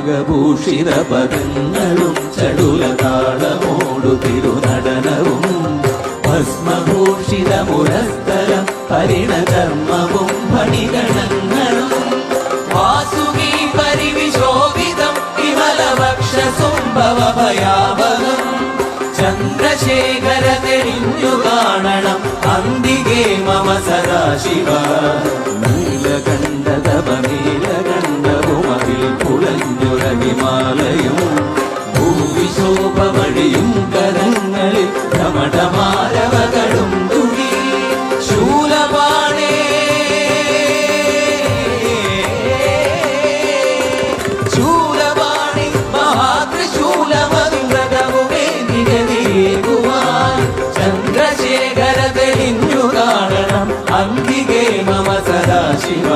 നാഗഭൂഷിത പദങ്ങളും ചടുലതാളമോടു തിരുനടനവും ഭസ്മഭൂഷിത മുരസ്ഥലം പരിണകർമ്മവും ഫണിഗണങ്ങളും വാസുകി പരിവിശോഭിതം വിമലവക്ഷസുംഭവഭയാവഹം ചന്ദ്രശേഖര തെളിഞ്ഞു കാണണം അന്തികേ മമ സദാശിവ നീലകണ്ഠതപനീലകണ്ഠവുമതിൽ കുളഞ്ഞുര ഹിമാലയം ഭൂവിശോഭമഴിയും കരങ്ങളിൽ ധമഠമാരവകളും തുടി ശൂലപാണേ ശൂലപാണി മഹാത്രിശൂലമന്ത്രതവുമേ നിഗതിയേകുവാൻ ചന്ദ്രശേഖര തെളിഞ്ഞു കാണണം അന്തികേ മമ സദാശിവ